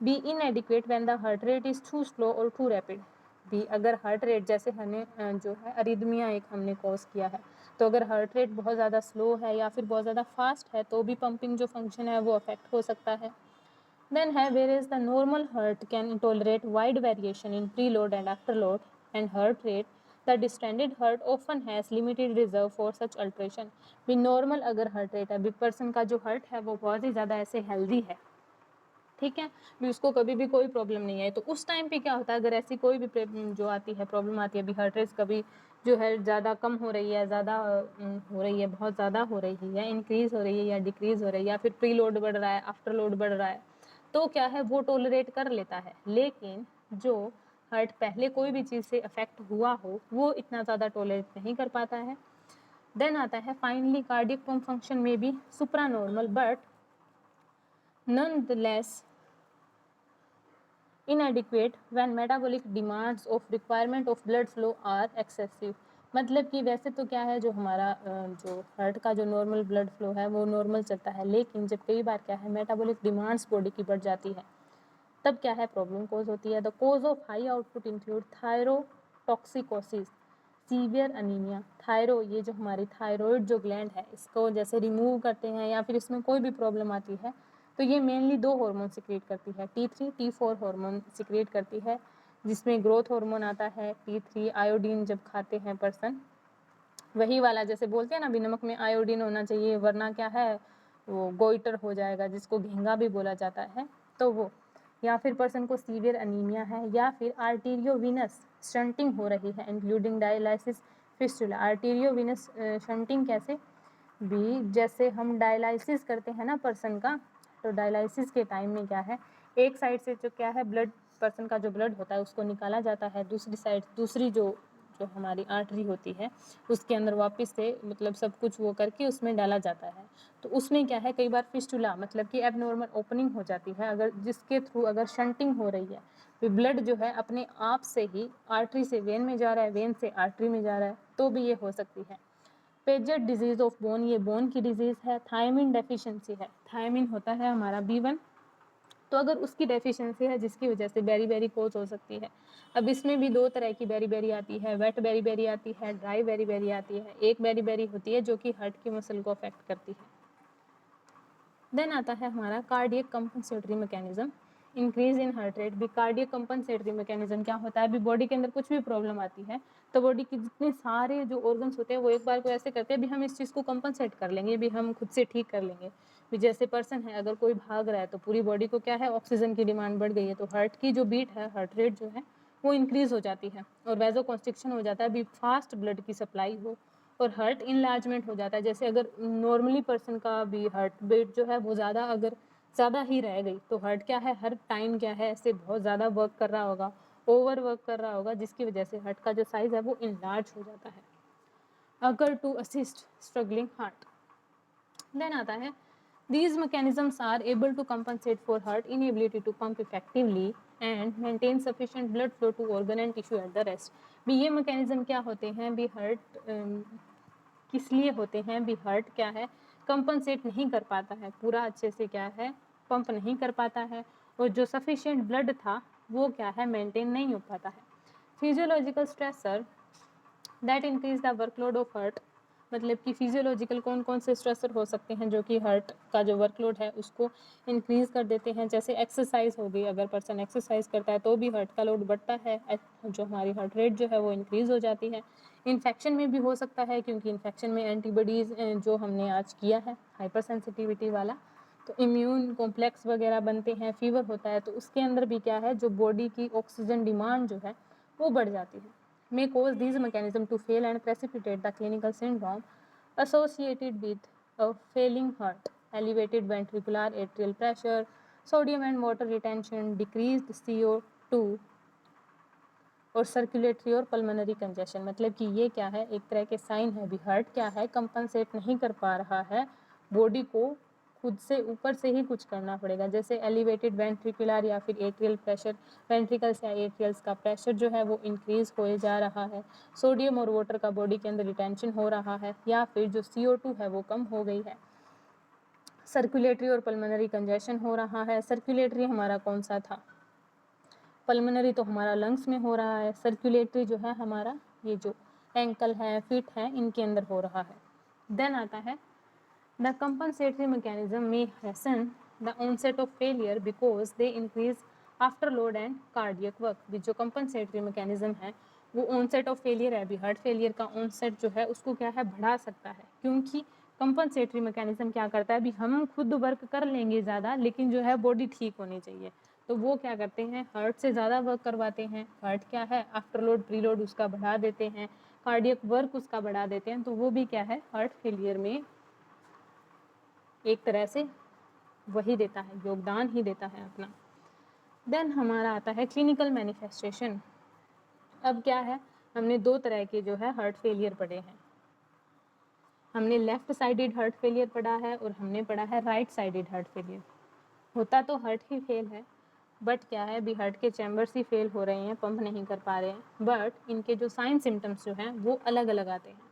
be inadequate when the heart rate is too slow और टू रैपिड। भी अगर हार्ट रेट, जैसे हमें जो है अरिदमिया एक हमने कॉज किया है, तो अगर हार्ट रेट बहुत ज़्यादा स्लो है या फिर बहुत ज़्यादा फास्ट है तो भी पंपिंग जो फंक्शन है वो अफेक्ट हो सकता है। देन है where is the normal heart can tolerate wide variation in preload and afterload and heart rate, the distended heart often has limited reserve for such alteration. भी normal अगर heart rate है, भी person का जो heart है वो बहुत ही ज़्यादा ऐसे हेल्दी है, ठीक है, भी उसको कभी भी कोई प्रॉब्लम नहीं है, तो उस टाइम पे क्या होता है, अगर ऐसी कोई भी जो आती है प्रॉब्लम आती है, भी हार्ट रेट कभी जो है ज़्यादा कम हो रही है, ज़्यादा हो रही है, बहुत ज़्यादा हो रही है, इंक्रीज़ हो रही है या डिक्रीज़ हो रही है, या फिर प्री लोड बढ़ रहा है, आफ्टर लोड बढ़ रहा है, तो क्या है वो टॉलरेट कर लेता है। लेकिन जो हार्ट पहले कोई भी चीज़ से अफेक्ट हुआ हो वो इतना ज़्यादा टॉलरेट नहीं कर पाता है। देन आता है फाइनली कार्डियक पंप फंक्शन में भी supra normal but nonetheless inadequate when metabolic demands of requirement of blood flow are excessive। मतलब कि वैसे तो क्या है, जो हमारा जो हार्ट का जो नॉर्मल ब्लड फ्लो है वो नॉर्मल चलता है, लेकिन जब कई बार क्या है मेटाबॉलिक डिमांड्स बॉडी की बढ़ जाती है तब क्या है प्रॉब्लम कोज होती है। The cause of high output include thyrotoxicosis, severe anaemia. Thyro, ये जो हमारी थायराइड जो ग्लैंड है इसको जैसे रिमूव करते हैं या फिर इसमें कोई भी प्रॉब्लम आती है तो ये मेनली 2 हार्मोन सिक्रेट करती है, T3 T4 हार्मोन सिक्रेट करती है, जिसमें ग्रोथ हार्मोन आता है। T3 आयोडीन जब खाते हैं पर्सन, वही वाला जैसे बोलते हैं ना भी नमक में आयोडीन होना चाहिए वरना क्या है वो गोइटर हो जाएगा, जिसको घेंगा भी बोला जाता है, तो वो। या फिर पर्सन को सीवियर अनीमिया है, या फिर आर्टीरियोविनस स्टंटिंग हो रही है इंक्लूडिंग डायलिसिस फिस्टुला। आर्टीरियोविनस शंटिंग कैसे, भी जैसे हम डायलिसिस करते हैं ना पर्सन का, तो डायलिसिस के टाइम में क्या है एक साइड से जो क्या है ब्लड, पर्सन का जो ब्लड होता है उसको निकाला जाता है, दूसरी साइड दूसरी जो हमारी आर्टरी होती है उसके अंदर वापस से मतलब सब कुछ वो करके उसमें डाला जाता है। तो उसमें क्या है कई बार फिस्टुला मतलब कि एबनॉर्मल ओपनिंग हो जाती है, अगर जिसके थ्रू अगर शंटिंग हो रही है तो ब्लड जो है अपने आप से ही आर्टरी से वेन में जा रहा है, वेन से आर्टरी में जा रहा है, तो भी ये हो सकती है। पेजेट डिजीज ऑफ बोन, ये बोन की डिजीज है। थायमिन डेफिशिएंसी है, थायमिन होता है हमारा B1 तो अगर उसकी डेफिशिएंसी है जिसकी वजह से बेरी कोज हो सकती है। अब इसमें भी 2 तरह की बेरी आती है, वेट बेरी आती है, ड्राई बेरी आती है। एक बेरी होती है जो कि हार्ट की मसल को अफेक्ट करती है। देन आता है हमारा cardiac compensatory mechanism, increase in heart rate. भी कार्डियक कंपनसेटरी मैकेनिज्म क्या होता है, अभी बॉडी के अंदर कुछ भी प्रॉब्लम आती है तो बॉडी के जितने सारे जो ऑर्गन्स होते हैं वो एक बार को ऐसे करते हैं भी हम इस चीज़ को कंपनसेट कर लेंगे, भी हम खुद से ठीक कर लेंगे। भी जैसे पर्सन है, अगर कोई भाग रहा है तो पूरी बॉडी को क्या है, ऑक्सीजन की डिमांड बढ़ गई है, तो हार्ट की जो बीट है, हार्ट रेट जो है वो इंक्रीज हो जाती है और वैजो कॉन्स्ट्रिक्शन हो जाता है, भी फास्ट ब्लड की सप्लाई हो और हार्ट इनलार्जमेंट हो जाता है। जैसे अगर नॉर्मली पर्सन का भी हार्ट बीट जो है वो ज़्यादा ही रह गई तो हार्ट क्या है, हर टाइम क्या है, ऐसे बहुत ज़्यादा वर्क कर रहा होगा, ओवर वर्क कर रहा होगा, जिसकी वजह से हार्ट का जो साइज़ है वो इनलार्ज हो जाता है। अगर to assist struggling heart, then आता है these mechanisms are able to compensate for heart inability to pump effectively and maintain sufficient blood flow to organ and tissue at the rest। भी ये mechanism क्या होते हैं, भी हार्ट किस लिए होते हैं, भी हार्ट क्या है, कंपनसेट नहीं कर पाता है, पूरा अच्छे से क्या है, पंप नहीं कर पाता है और जो सफिशिएंट ब्लड था वो क्या है, मेंटेन नहीं हो पाता है। Physiological stressor that increase the workload of heart, मतलब कि फिजियोलॉजिकल कौन कौन से स्ट्रेसर हो सकते हैं जो कि हार्ट का जो वर्कलोड है उसको इंक्रीज कर देते हैं। जैसे एक्सरसाइज हो गई, अगर पर्सन एक्सरसाइज करता है तो भी हार्ट का लोड बढ़ता है, जो हमारी हार्ट रेट जो है वो इंक्रीज हो जाती है। इन्फेक्शन में भी हो सकता है, क्योंकि इन्फेक्शन में एंटीबॉडीज़ जो हमने आज किया है हाइपर सेंसिटिविटी वाला, तो इम्यून कॉम्प्लेक्स वगैरह बनते हैं, फीवर होता है, तो उसके अंदर भी क्या है, जो बॉडी की ऑक्सीजन डिमांड जो है वो बढ़ जाती है। may cause these mechanisms to fail and precipitate the clinical syndrome associated with a failing heart, elevated ventricular atrial pressure, sodium and water retention, decreased CO2 और सर्कुलेटरी और पल्मोनरी कंजेशन। मतलब कि ये क्या है, एक तरह के साइन है, भी हार्ट क्या है, कंपनसेट नहीं कर पा रहा है, बॉडी को खुद से ऊपर से ही कुछ करना पड़ेगा। जैसे एलिवेटेड वेंट्रिकुलर या फिर एट्रियल प्रेशर, वेंट्रिकल्स या एट्रियल्स का प्रेशर जो है वो इंक्रीज हो जा रहा है, सोडियम और वाटर का बॉडी के अंदर रिटेंशन हो रहा है, या फिर जो CO2 है वो कम हो गई है, सर्कुलेटरी और पल्मोनरी कंजेशन हो रहा है। सर्कुलेटरी हमारा कौन सा था, पल्मोनरी तो हमारा लंग्स में हो रहा है, सर्कुलेटरी जो है हमारा ये जो एंकल है, फिट है, इनके अंदर हो रहा है। देन आता है द कंपनसेटरी मैकेनिज्म में hasten the onset of failure because they increase after load and cardiac work. भी जो कंपनसेटरी मैकेनिज्म है वो ऑनसेट ऑफ फेलियर है, भी हार्ट फेलियर का ऑनसेट जो है उसको क्या है, बढ़ा सकता है, क्योंकि कंपनसेटरी मैकेनिज्म क्या करता है, भी हम खुद वर्क कर लेंगे ज़्यादा, लेकिन जो है बॉडी ठीक होनी चाहिए, तो वो क्या करते हैं, हार्ट से ज़्यादा वर्क करवाते हैं। हार्ट क्या है, आफ्टर लोड प्री लोड उसका बढ़ा देते हैं, कार्डियक वर्क उसका बढ़ा देते हैं, तो वो भी क्या है, हार्ट फेलियर में एक तरह से वही देता है, योगदान ही देता है अपना। देन हमारा आता है क्लिनिकल मैनिफेस्टेशन। अब क्या है, हमने 2 तरह के जो है हार्ट फेलियर पढ़े हैं, हमने लेफ्ट साइडेड हार्ट फेलियर पढ़ा है और हमने पढ़ा है राइट साइडेड हार्ट फेलियर। होता तो हार्ट ही फेल है, बट क्या है, भी हार्ट के चैम्बर्स ही फेल हो रहे हैं, पंप नहीं कर पा रहे हैं, बट इनके जो साइन सिम्टम्स जो हैं वो अलग अलग आते हैं।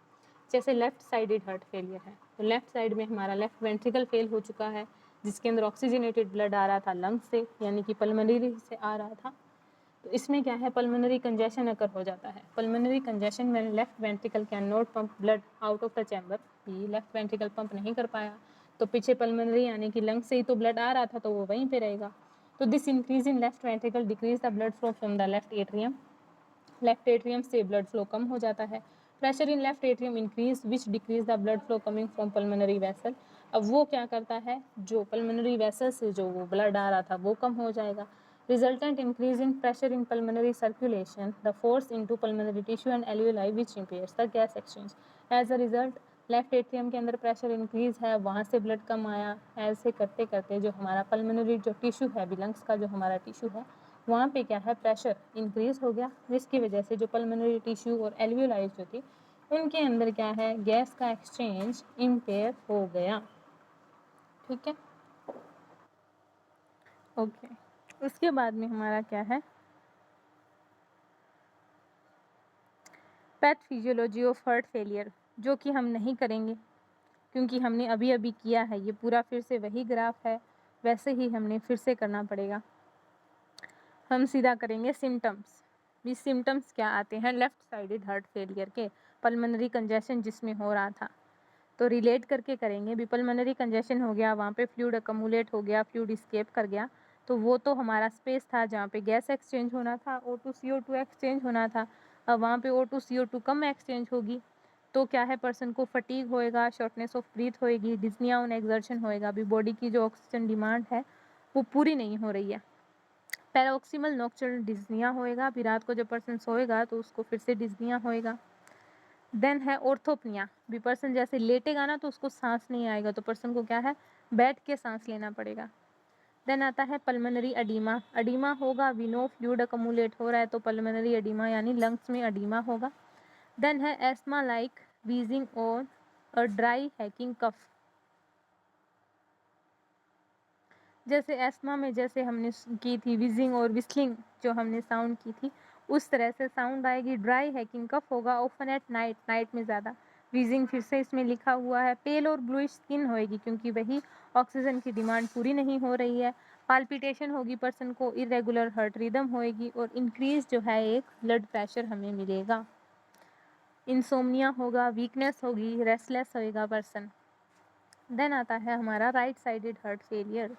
जैसे लेफ्ट साइडेड हार्ट फेलियर है, तो लेफ्ट साइड में हमारा लेफ्ट वेंट्रिकल फेल हो चुका है, जिसके अंदर ऑक्सीजनेटेड ब्लड आ रहा था लंग्स से, यानी कि पल्मोनरी से आ रहा था, तो इसमें क्या है, पल्मोनरी कंजेशन अकर हो जाता है। पल्मोनरी कंजेशन में left ventricle can not pump blood out of the chamber, left ventricle pump नहीं कर पाया, तो पीछे पल्मोनरी यानी कि लंग्स से ही तो ब्लड आ रहा था, तो वो वहीं पे रहेगा। तो this increase in left ventricle decrease the blood flow from the left atrium, left atrium से ब्लड फ्लो कम हो जाता है। Pressure in left atrium increase which decrease the blood flow coming from pulmonary vessel. अब वो क्या करता है, जो पल्मोनरी वेसल से जो वो ब्लड आ रहा था वो कम हो जाएगा। Resultant increase in pressure in pulmonary circulation, the force into pulmonary tissue and alveoli which impairs the gas exchange. As a result left atrium के अंदर प्रेशर इंक्रीज है, वहाँ से ब्लड कम आया, ऐसे करते करते जो हमारा पल्मोनरी जो टिश्यू है, लंग्स का जो हमारा टिश्यू है, वहाँ पे क्या है, प्रेशर इंक्रीज हो गया, जिसकी वजह से जो पल्मोनरी टिश्यू और एल्वियोलाइज जो थी उनके अंदर क्या है, गैस का एक्सचेंज इम्पेयर हो गया। ठीक है, ओके। उसके बाद में हमारा क्या है, पैथोफिजियोलॉजी ऑफ हार्ट फेलियर, जो कि हम नहीं करेंगे क्योंकि हमने अभी अभी किया है, ये पूरा फिर से वही ग्राफ है, वैसे ही हमने फिर से करना पड़ेगा। हम सीधा करेंगे सिम्टम्स। भी सिम्टम्स क्या आते हैं लेफ्ट साइडेड हार्ट फेलियर के, पल्मोनरी कंजेशन जिसमें हो रहा था, तो रिलेट करके करेंगे। भी पल्मोनरी कंजेशन हो गया, वहाँ पे फ्लूइड अकमुलेट हो गया, फ्लूइड स्केप कर गया, तो वो तो हमारा स्पेस था जहाँ पे गैस एक्सचेंज होना था, O2 CO2 एक्सचेंज होना था। अब वहाँ पे O2 CO2 कम एक्सचेंज होगी तो क्या है, पर्सन को फटीग होएगा, शॉर्टनेस ऑफ ब्रीथ होएगी, डिस्निया ऑन एक्सर्शन होएगा। भी बॉडी की जो ऑक्सीजन डिमांड है वो पूरी नहीं हो रही है। पैराऑक्सीमल नॉक्चरनल डिस्निया होएगा, भी रात को जब पर्सन सोएगा तो उसको फिर से डिस्निया होएगा। देन है ऑर्थोपनिया, भी पर्सन जैसे लेटेगा ना तो उसको सांस नहीं आएगा, तो पर्सन को क्या है, बैठ के सांस लेना पड़ेगा। देन आता है पल्मोनरी अडीमा, अडीमा होगा, वी नो फ्लूइड अकमुलेट हो रहा है तो पल्मोनरी अडीमा यानी लंग्स में अडीमा होगा। देन है एस्मा लाइक वीजिंग और ड्राई हैकिंग कफ, जैसे एस्मा में जैसे हमने की थी विजिंग और विस्लिंग जो हमने साउंड की थी उस तरह से साउंड आएगी। ड्राई हैकिंग कफ होगा, ओपन एट नाइट, नाइट में ज़्यादा। विजिंग फिर से इसमें लिखा हुआ है, पेल और ब्लूइश स्किन होएगी क्योंकि वही ऑक्सीजन की डिमांड पूरी नहीं हो रही है। पाल्पिटेशन होगी पर्सन को, इरेगुलर हार्ट रिदम होएगी और इंक्रीज जो है एक ब्लड प्रेशर हमें मिलेगा। इंसोम्निया होगा, वीकनेस होगी, रेस्टलेस होएगा पर्सन। देन आता है हमारा राइट साइडेड हार्ट फेलियर,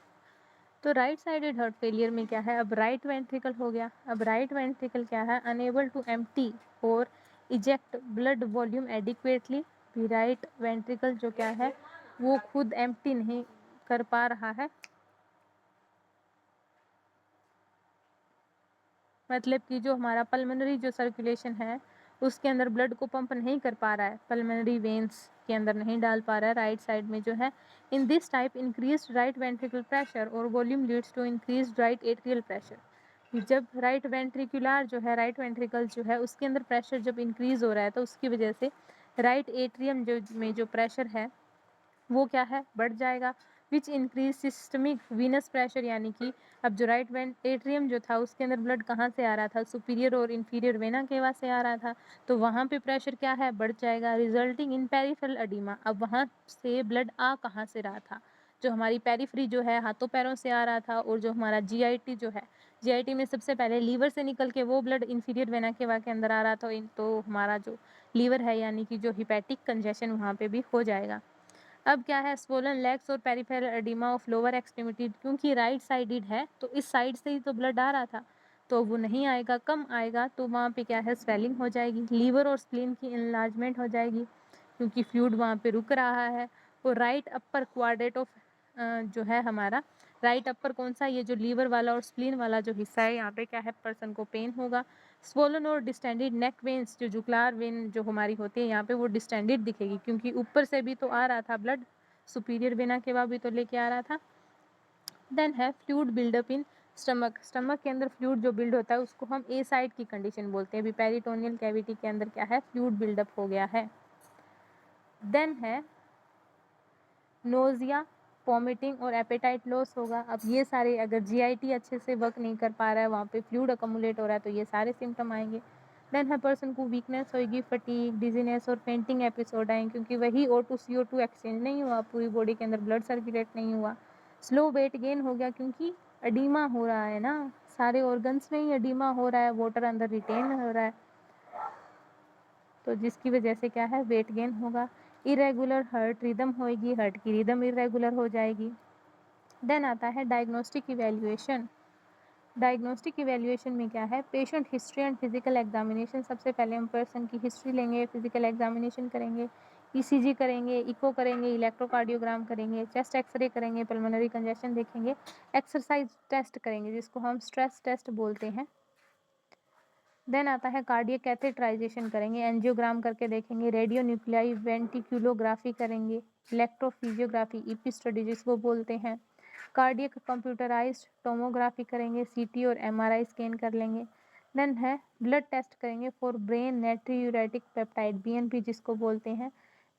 तो राइट साइडेड हार्ट फेलियर में क्या है, अब राइट वेंट्रिकल हो गया। अब राइट वेंट्रिकल क्या है, अनेबल टू एम्प्टी और इजेक्ट ब्लड वॉल्यूम एडिक्वेटली, भी राइट वेंट्रिकल जो क्या है वो खुद एम्प्टी नहीं कर पा रहा है, मतलब कि जो हमारा पल्मोनरी जो सर्कुलेशन है उसके अंदर ब्लड को पंप नहीं कर पा रहा है, पल्मोनरी वेन्स के अंदर नहीं डाल पा रहा है राइट साइड में जो है। In this type increase right ventricle pressure और volume leads to increase right atrial pressure. जब राइट वेंट्रिकुलर जो है, राइट वेंट्रिकल जो है उसके अंदर प्रेशर जब इंक्रीज हो रहा है तो उसकी वजह से राइट एट्रियम जो में जो प्रेशर है वो क्या है, बढ़ जाएगा। Which increase systemic Venus pressure, यानी कि अब जो राइट एट्रियम जो था उसके अंदर ब्लड कहाँ से आ रहा था, सुपीरियर और इन्फीरियर वेना केवा से आ रहा था, तो वहाँ पे प्रेशर क्या है, बढ़ जाएगा, रिजल्टिंग इन पेरिफेरल एडिमा। अब वहाँ से ब्लड आ कहाँ से रहा था, जो हमारी पेरिफ्री जो है हाथों पैरों से आ रहा था, और जो हमारा जीआईटी जो है, जीआईटी में सबसे पहले लीवर से निकल के वो ब्लड इन्फीरियर वेना केवा के अंदर आ रहा था, तो हमारा जो लीवर है यानी कि जो हिपैटिक कंजेशन वहाँ पे भी हो जाएगा। अब क्या है, स्वोलन लेग्स और peripheral oedema of lower extremity, क्योंकि राइट साइडेड है तो इस साइड से ही तो ब्लड आ रहा था, तो वो नहीं आएगा, कम आएगा, तो वहाँ पे क्या है, स्वेलिंग हो जाएगी, लीवर और स्प्लीन की इनलार्जमेंट हो जाएगी क्योंकि फ्लूइड वहाँ पे रुक रहा है। और राइट अपर क्वाड्रेट ऑफ जो है हमारा राइट अपर कौन सा, ये जो लीवर वाला और स्प्लीन वाला जो हिस्सा है, यहाँ पे क्या है, पर्सन को पेन होगा। स्वोलन और डिस्टेंडेड नेक वेन्स, जो जुगुलार वेन जो हमारी होती है यहाँ पे वो डिस्टेंडेड दिखेगी क्योंकि ऊपर से भी तो आ रहा था ब्लड, सुपीरियर वेना के बाद भी तो लेके आ रहा था। देन है fluid buildup in stomach, stomach के अंदर फ्लूइड जो बिल्ड होता है उसको हम ए साइड की कंडीशन बोलते हैं। अभी पेरिटोनियल कैविटी के अंदर क्या है, फ्लूइड बिल्डअप हो गया है। देन है नोजिया, वॉमिटिंग और एपेटाइट लॉस होगा। अब ये सारे अगर जीआईटी अच्छे से वर्क नहीं कर पा रहा है, वहाँ पे फ्लूइड अकमुलेट हो रहा है, तो ये सारे सिम्टम आएंगे। देन है पर्सन को वीकनेस होगी, फटीग, डिजीनेस और फेंटिंग एपिसोड आएंगे क्योंकि वही O2 CO2 एक्सचेंज नहीं हुआ, पूरी बॉडी के अंदर ब्लड सर्कुलेट नहीं हुआ। स्लो वेट गेन हो गया क्योंकि एडीमा हो रहा है ना, सारे ऑर्गन्स में ही एडीमा हो रहा है, वाटर अंदर रिटेन हो रहा है, तो जिसकी वजह से क्या है, वेट गेन होगा। इरेगुलर हार्ट रिदम होएगी, हार्ट की रिदम इरेगुलर हो जाएगी। देन आता है डायग्नोस्टिक इवैल्यूएशन, डायग्नोस्टिक इवैल्यूएशन में क्या है, patient history and physical examination. सबसे पहले हम पर्सन की हिस्ट्री लेंगे, फिजिकल एग्जामिनेशन करेंगे, ईसीजी करेंगे, इको करेंगे, इलेक्ट्रोकार्डियोग्राम करेंगे, चेस्ट एक्सरे करेंगे, पल्मोनरी कंजेशन देखेंगे, एक्सरसाइज टेस्ट करेंगे जिसको हम स्ट्रेस टेस्ट बोलते हैं। देन आता है कार्डियक कैथेटराइजेशन करेंगे, एंजियोग्राम करके देखेंगे, रेडियो न्यूक्लियाई वेंटिक्यूलोग्राफी करेंगे, इलेक्ट्रोफिजियोग्राफी ईपी स्टडी जिसको बोलते हैं, कार्डियक कंप्यूटराइज्ड टोमोग्राफी करेंगे, सीटी और एमआरआई स्कैन कर लेंगे। देन है ब्लड टेस्ट करेंगे for brain natriuretic peptide BNP जिसको बोलते हैं,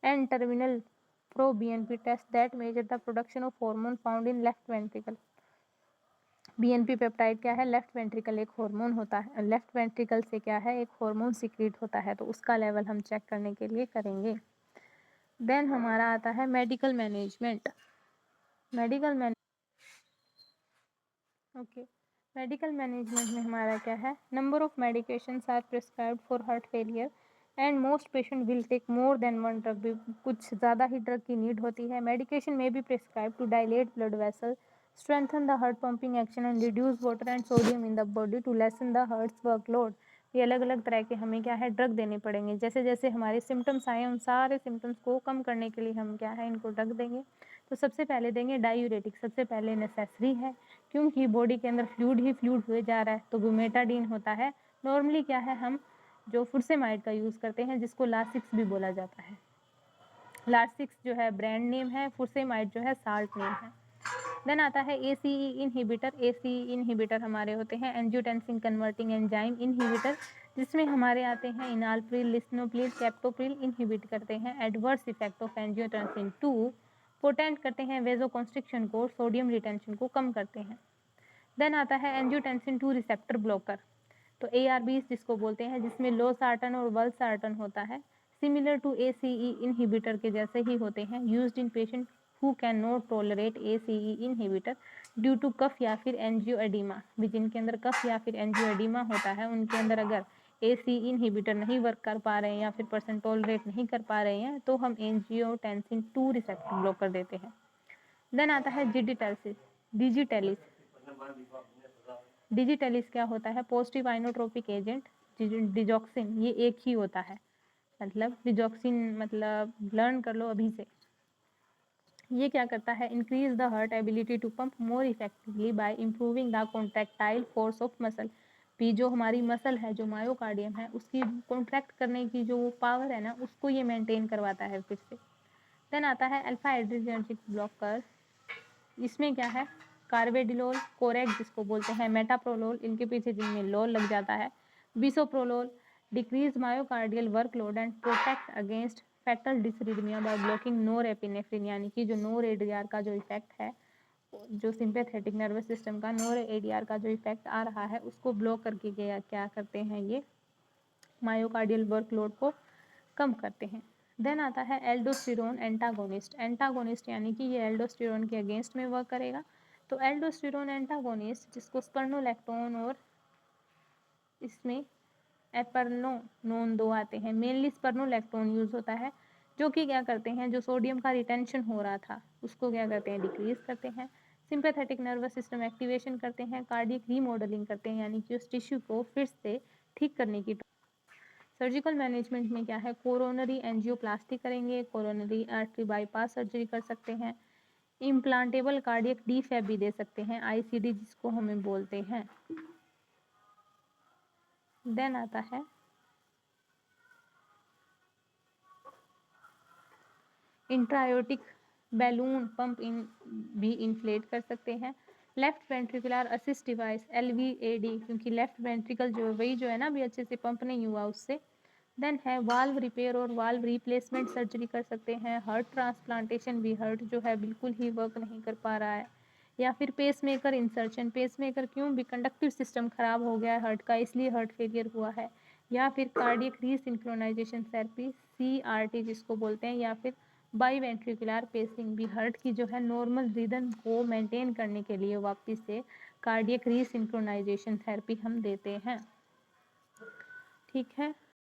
and terminal pro BNP test that measure the production of hormone found in left ventricle. BNP peptide क्या है, लेफ्ट वेंट्रिकल एक हार्मोन होता है, लेफ्ट वेंट्रिकल से क्या है, एक हार्मोन सीक्रेट होता है, तो उसका लेवल हम चेक करने के लिए करेंगे। देन हमारा आता है medical management, medical okay, medical management में हमारा क्या है, number of medications are prescribed for heart failure and most patient will take more than one drug, भी कुछ ज़्यादा ही ड्रग की नीड होती है। मेडिकेशन में be prescribe to dilate blood vessel, strengthen the heart pumping action and reduce water and sodium in the body to lessen the heart's workload. ये अलग अलग तरह के हमें क्या है ड्रग देने पड़ेंगे, जैसे जैसे हमारे सिम्टम्स आए उन सारे सिम्टम्स को कम करने के लिए हम क्या है इनको ड्रग देंगे। तो सबसे पहले देंगे डायूरेटिक, सबसे पहले नेसेसरी है क्योंकि बॉडी के अंदर फ्लूइड ही फ्लूइड हुए जा रहा है, तो बुमेटाडीन होता है। नॉर्मली क्या है हम जो फुरसेमाइड का यूज़ करते हैं जिसको लासिक्स भी बोला जाता है। लासिक्स जो है ब्रांड नेम है, फुरसेमाइड जो है साल्ट नेम है। देन आता है ACE इनहिबिटर। ACE इनहिबिटर हमारे होते हैं एंजियोटेंसिन कन्वर्टिंग एंजाइम इनहिबिटर, जिसमें हमारे आते हैं इनालप्रिल, लिस्नोप्रिल, कैप्टोप्रिल, इनहिबिट करते हैं adverse effect of angiotensin 2, potent करते हैं वेजोकॉन्स्ट्रिक्शन को, सोडियम रिटेंशन को कम करते हैं। देन आता है एंजियोटेंसिन 2 रिसेप्टर ब्लॉकर, तो ARBs जिसको बोलते हैं, जिसमें लो सार्टन और वल सार्टन होता है, सिमिलर टू ACE इनहिबिटर के जैसे ही होते हैं, used in patient who can not tolerate ACE inhibitor due to cough या फिर एंजियोएडिमा, भी जिनके अंदर कफ या फिर एंजियोएडिमा होता है उनके अंदर अगर ACE इनहिबिटर नहीं वर्क कर पा रहे हैं या फिर पर्सन टॉलरेट नहीं कर पा रहे हैं तो हम एंजियोटेंसिन 2 रिसेप्टर ब्लॉकर देते हैं। देन आता है डिजिटेलिस। डिजिटेलिस क्या होता है, पॉजिटिव आइनोट्रोपिक एजेंट डिजॉक्सिन, ये एक ही होता है, मतलब डिजॉक्सिन मतलब लर्न कर लो अभी से। ये क्या करता है, increase the heart ability to pump more effectively by improving the contractile force of muscle, भी जो हमारी मसल है जो मायोकार्डियम है उसकी कॉन्ट्रैक्ट करने की जो पावर है ना उसको ये मेंटेन करवाता है फिर से। देन आता है अल्फा एड्रिनर्जिक ब्लॉकर, इसमें क्या है कार्वेडिलोल, कोरेक जिसको बोलते हैं, मेटाप्रोलोल, इनके पीछे जिनमें लोल लग जाता है, bisoprolol decrease myocardial workload and protect against fatal डिसरिदमिया by blocking norepinephrine, यानी कि जो नोरेडियार का जो इफेक्ट है, जो सिंपैथेटिक नर्वस सिस्टम का नोरेडियार का जो इफेक्ट आ रहा है उसको ब्लॉक करके क्या करते हैं, ये मायोकार्डियल वर्कलोड को कम करते हैं। देन आता है एल्डोस्टेरोन एंटागोनिस्ट। एंटागोनिस्ट यानी कि ये एल्डोस्टेरोन के अगेंस्ट में वर्क करेगा। तो एल्डोस्टेरोन एंटागोनिस्ट जिसको स्पर्नोलैक्टोन और इसमें एपरनोन 2 आते हैं, मेनली स्पर्नोलैक्टोन यूज होता है, जो कि क्या करते हैं, जो सोडियम का रिटेंशन हो रहा था उसको क्या करते हैं, डिक्रीज करते हैं, सिंपैथेटिक नर्वस सिस्टम एक्टिवेशन करते हैं, कार्डियक रीमॉडलिंग करते हैं, यानी कि उस टिश्यू को फिर से ठीक करने की। सर्जिकल मैनेजमेंट में क्या है, कोरोनरी एंजियोप्लास्टी करेंगे, कोरोनरी आर्टरी बाईपास सर्जरी कर सकते हैं, इम्प्लांटेबल कार्डियक डीफैब भी दे सकते हैं, ICD जिसको हमें बोलते हैं। देन आता है इंट्रायोटिक बैलून पंप भी इन्फ्लेट कर सकते हैं। Left ventricular assist device LVAD, क्योंकि लेफ्ट वेंट्रिकल जो है ना अभी अच्छे से पंप नहीं हुआ उससे। देन है वाल्व रिपेयर और वाल्व रिप्लेसमेंट सर्जरी कर सकते हैं। हार्ट ट्रांसप्लांटेशन भी, हार्ट जो है बिल्कुल ही वर्क नहीं कर पा रहा है, या फिर पेसमेकर इंसर्शन, पेसमेकर क्यों भी कंडक्टिव सिस्टम खराब हो गया है हार्ट का इसलिए हार्ट फेलियर हुआ है, या फिर कार्डियक रीसिंक्रोनाइजेशन थेरेपी CRT जिसको बोलते हैं, या फिर बाईवेंट्रिकुलर पेसिंग भी, हार्ट की जो है नॉर्मल रिदम को मेंटेन करने के लिए वापस से कार्डियक रीसिंक्रोनाइजेशन थेरेपी हम देते हैं। ठीक है,